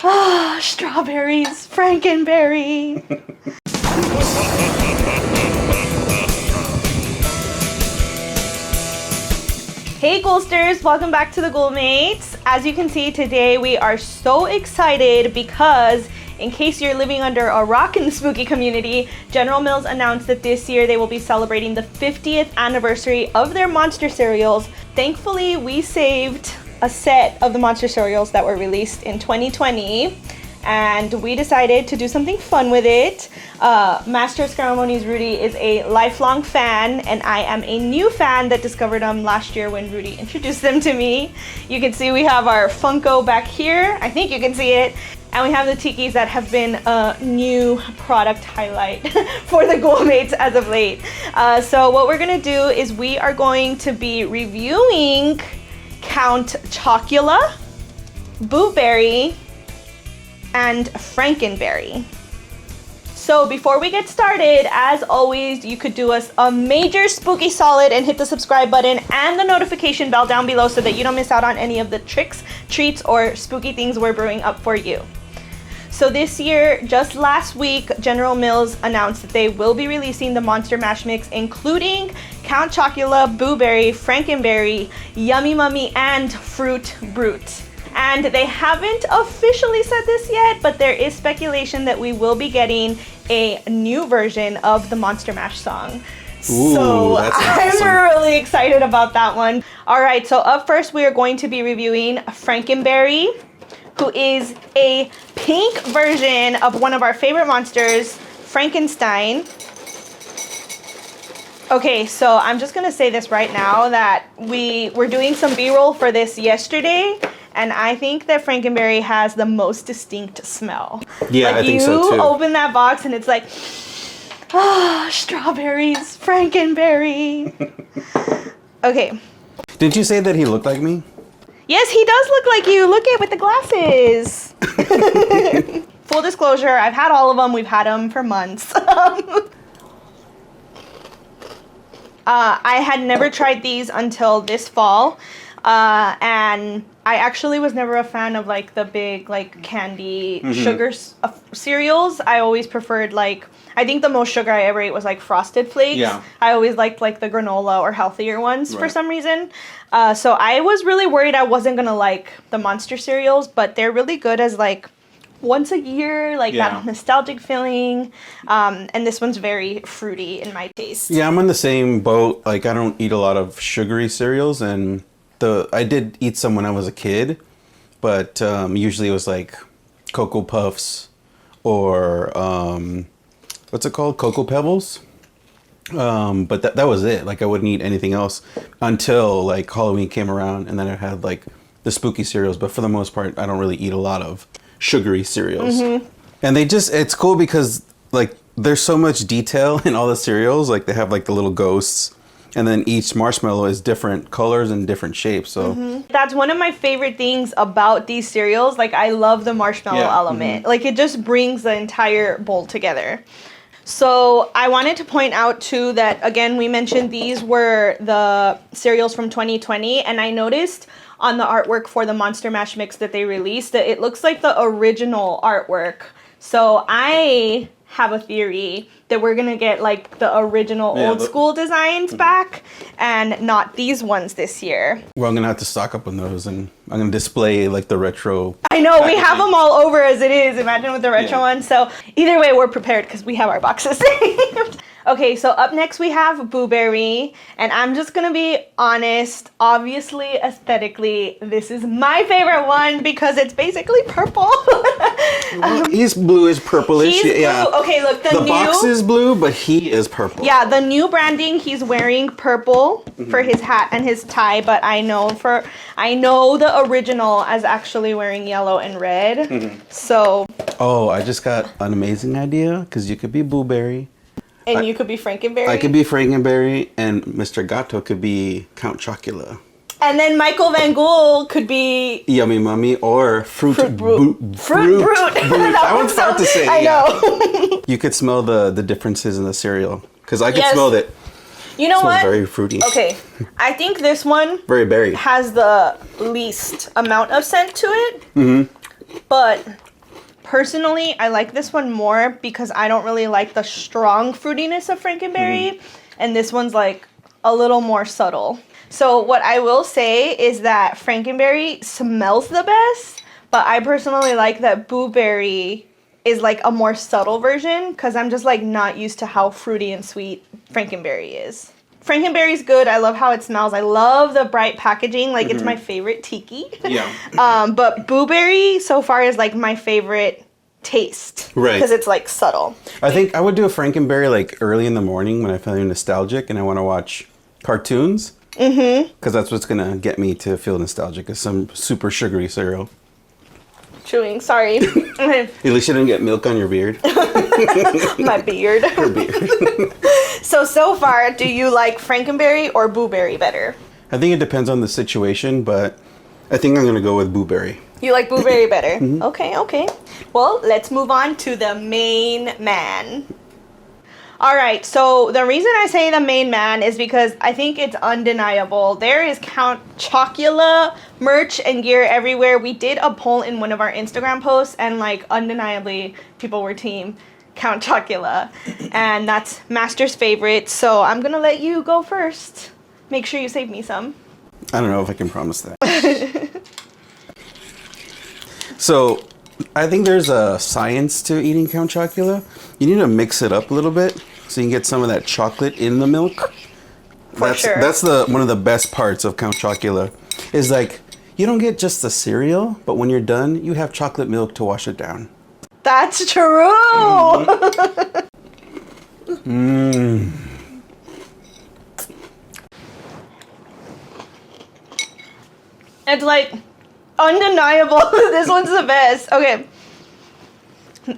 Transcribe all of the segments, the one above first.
Ah, strawberries, Franken Berry. Hey Ghoulsters, welcome back to the Ghoulmates. As you can see today, we are so excited because in case you're living under a rock in the spooky community, General Mills announced that this year they will be celebrating the 50th anniversary of their monster cereals. Thankfully, we saved a set of the monster cereals that were released in 2020, and we decided to do something fun with it. Master of Ceremonies Rudy is a lifelong fan, and I am a new fan that discovered them last year when Rudy introduced them to me. You can see we have our Funko back here. I think you can see it. And we have the tikis that have been a new product highlight for the Ghoulmates as of late. So what we're gonna do is we are going to be reviewing Count Chocula, Boo Berry, and Franken Berry. So before we get started, as always, you could do us a major spooky solid and hit the subscribe button and the notification bell down below so that you don't miss out on any of the tricks, treats, or spooky things we're brewing up for you. So this year, just last week, General Mills announced that they will be releasing the Monster Mash Mix, including Count Chocula, Boo Berry, Franken Berry, Yummy Mummy, and Fruit Brute. And they haven't officially said this yet, but there is speculation that we will be getting a new version of the Monster Mash song. Ooh, so that's I'm awesome. really excited about that one. All right, so up first, we are going to be reviewing Franken Berry, who is a pink version of one of our favorite monsters, Frankenstein. Okay, so I'm just gonna say this right now that we were doing some B-roll for this yesterday, and I think that Franken Berry has the most distinct smell. Yeah, I think so too. You open that box and it's like, ah, strawberries, Franken Berry. Okay. Did you say that he looked like me? Yes, he does look like you. Look at with the glasses. Full disclosure, I've had all of them. We've had them for months. I had never tried these until this fall. And I actually was never a fan of like the big like candy sugar cereals. I always preferred like, I think the most sugar I ever ate was like Frosted Flakes. Yeah. I always liked like the granola or healthier ones for some reason. So I was really worried I wasn't gonna like the monster cereals, but they're really good as like once a year, like that nostalgic feeling. And this one's very fruity in my taste. Yeah, I'm on the same boat. Like, I don't eat a lot of sugary cereals, and I did eat some when I was a kid, but usually it was like Cocoa Puffs or what's it called? Cocoa Pebbles. But that was it. Like, I wouldn't eat anything else until like Halloween came around, and then I had like the spooky cereals. But for the most part, I don't really eat a lot of sugary cereals. And it's cool because like there's so much detail in all the cereals. Like, they have like the little ghosts, and then each marshmallow is different colors and different shapes. So that's one of my favorite things about these cereals. Like, I love the marshmallow element. Like, it just brings the entire bowl together. So I wanted to point out too that, again, we mentioned these were the cereals from 2020, and I noticed on the artwork for the Monster Mash Mix that they released that it looks like the original artwork. So I have a theory that we're gonna get like the original old school designs back and not these ones this year. well, I'm gonna have to stock up on those, and I'm gonna display like the retro. I know, we have them all over as it is. Imagine with the retro ones. So either way, we're prepared because we have our boxes saved. Okay, so up next we have Boo Berry, and I'm just gonna be honest. Obviously, aesthetically, this is my favorite one because it's basically purple. He's bluish, purplish. He's blue. Yeah. Okay, look, the box is blue, but he is purple. Yeah, the new branding, he's wearing purple for his hat and his tie, but I know the original as actually wearing yellow and red. So. Oh, I just got an amazing idea, because you could be Boo Berry. And you could be Franken Berry. I could be Franken Berry, and Mr. Gato could be Count Chocula. And then Michael Van Ghoul could be Yummy Mummy or Fruit Brute. Fruit Brute. That one's hard to say. I know. You could smell the differences in the cereal, because I could Yes. smell it. You know what? Very fruity. Okay, I think this one Very berry. has the least amount of scent to it. But Personally, I like this one more because I don't really like the strong fruitiness of Franken Berry. And this one's like a little more subtle. So what I will say is that Franken Berry smells the best, but I personally like that Blueberry is like a more subtle version because I'm just like not used to how fruity and sweet Franken Berry is. Franken Berry's good. I love how it smells. I love the bright packaging. Like it's my favorite tiki. Yeah. But Blueberry so far is like my favorite taste. Right. Because it's like subtle. I think I would do a Franken Berry like early in the morning when I feel nostalgic and I want to watch cartoons. Because that's what's going to get me to feel nostalgic, is some super sugary cereal. Chewing, sorry. At least you didn't get milk on your beard. My beard. Your beard. So far, do you like Franken Berry or Blueberry better? I think it depends on the situation, but I think I'm going to go with Blueberry. You like Blueberry better? Okay. Well, let's move on to the main man. All right, so the reason I say the main man is because I think it's undeniable. There is Count Chocula merch and gear everywhere. We did a poll in one of our Instagram posts, and like undeniably, people were team Count Chocula, and that's Master's favorite. So I'm gonna let you go first. Make sure you save me some. I don't know if I can promise that. So I think there's a science to eating Count Chocula. You need to mix it up a little bit so you can get some of that chocolate in the milk. That's one of the best parts of Count Chocula. Is like you don't get just the cereal, but when you're done, you have chocolate milk to wash it down. That's true. It's like undeniable. This one's the best. Okay.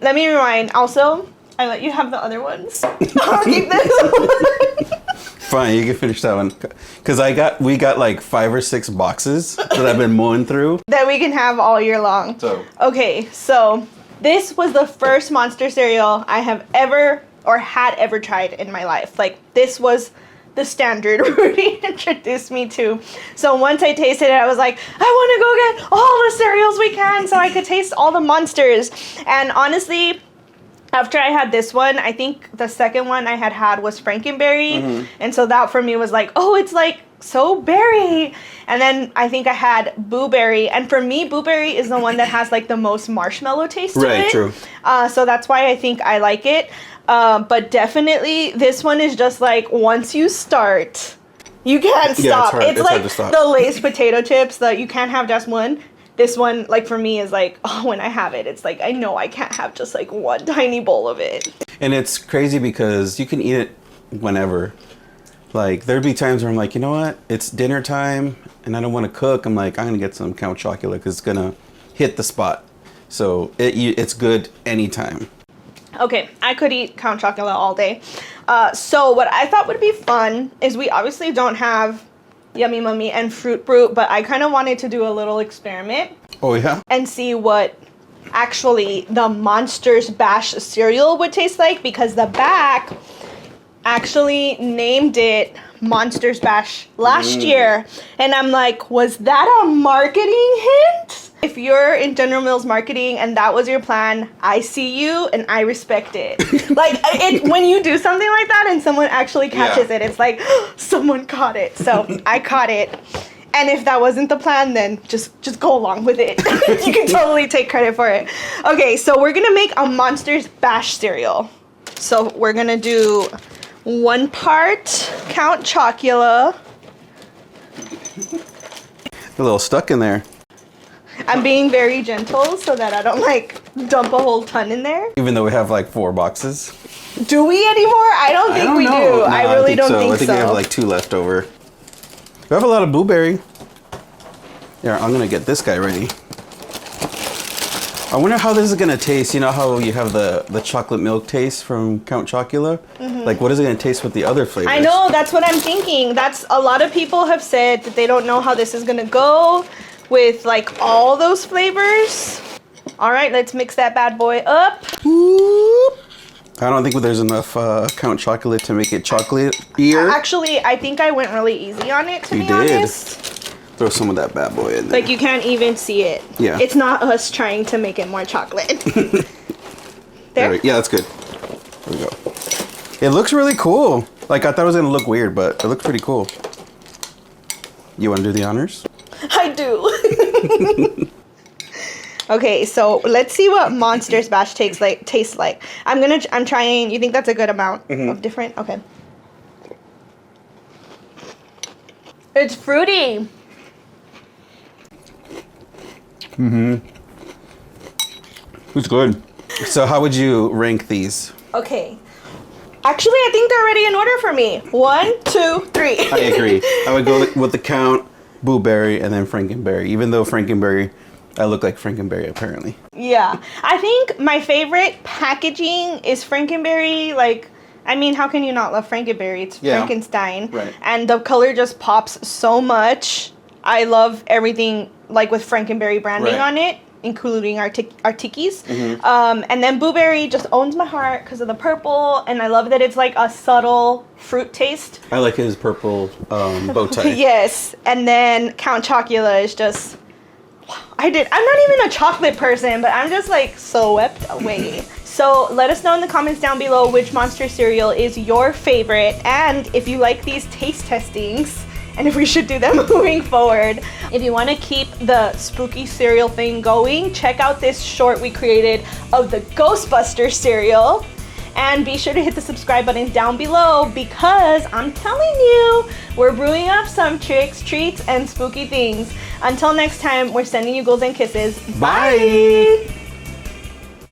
Let me rewind. Also, I let you have the other ones. I'll keep this one. Fine, you can finish that one. Because we got like 5 or 6 boxes that I've been mowing through. That we can have all year long. Okay, so this was the first Monster cereal I have ever tried in my life. Like, this was the standard Rudy introduced me to. So once I tasted it, I was like, I want to go get all the cereals we can so I could taste all the Monsters. And honestly, after I had this one, I think the second one I had was Franken Berry. And so that for me was like, oh, it's like so berry. And then I think I had Blueberry. And for me, Blueberry is the one that has like the most marshmallow taste to it. Right, true. So that's why I think I like it. But definitely this one is just like once you start, you can't stop. Yeah, it's like hard to stop. The Lay's potato chips that you can't have just one. This one, like for me, is like, oh, when I have it, it's like I know I can't have just like one tiny bowl of it. And it's crazy because you can eat it whenever. Like there'd be times where I'm like, you know what? It's dinner time and I don't want to cook. I'm like, I'm gonna get some Count Chocula because it's gonna hit the spot. So it's good anytime. Okay, I could eat Count Chocula all day. So what I thought would be fun is we obviously don't have Yummy Mummy and Fruit Brute, but I kind of wanted to do a little experiment. Oh yeah? And see what actually the Monsters Bash cereal would taste like, because the back actually named it Monsters Bash last year. And I'm like, was that a marketing hint? If you're in General Mills marketing and that was your plan, I see you and I respect it. Like, when you do something like that and someone actually catches it, it's like, someone caught it. So I caught it. And if that wasn't the plan, then just go along with it. You can totally take credit for it. Okay, so we're gonna make a Monsters Bash cereal. So we're gonna do 1 part Count Chocula. A little stuck in there. I'm being very gentle so that I don't like dump a whole ton in there. Even though we have like 4 boxes. Do we anymore? I don't think we do. No, I really don't think so. I think we have like 2 left over. We have a lot of Blueberry. Yeah, I'm gonna get this guy ready. I wonder how this is gonna taste. You know how you have the chocolate milk taste from Count Chocula? Like, what is it gonna taste with the other flavors? I know, that's what I'm thinking. That's a lot of people have said that they don't know how this is gonna go with like all those flavors. All right, let's mix that bad boy up. I don't think there's enough Count Chocula to make it chocolate-ier. Actually, I think I went really easy on it, to be honest. Throw some of that bad boy in there. Like you can't even see it. Yeah. It's not us trying to make it more chocolate. There? Yeah, that's good. There we go. It looks really cool. Like I thought it was gonna look weird, but it looks pretty cool. You wanna do the honors? I do. Okay, so let's see what Monster's Bash tastes like. I'm trying. You think that's a good amount of different? Okay. It's fruity. It's good. So how would you rank these? Okay. Actually, I think they're already in order for me. 1, 2, 3. I agree. I would go with the Count, Blueberry, and then Franken Berry. Even though Franken Berry, I look like Franken Berry apparently. Yeah. I think my favorite packaging is Franken Berry. Like, I mean, how can you not love Franken Berry? It's Frankenstein. Right. And the color just pops so much. I love everything like with Franken Berry branding on it, including our tikis. And then Blueberry just owns my heart because of the purple, and I love that it's like a subtle fruit taste. I like his purple bow tie. Yes, and then Count Chocula is just, I'm not even a chocolate person, but I'm just like swept away. So let us know in the comments down below which Monster cereal is your favorite, and if you like these taste testings, and if we should do them moving forward. If you want to keep the spooky cereal thing going, check out this short we created of the Ghostbusters cereal. And be sure to hit the subscribe button down below because I'm telling you, we're brewing up some tricks, treats, and spooky things. Until next time, we're sending you golden kisses. Bye.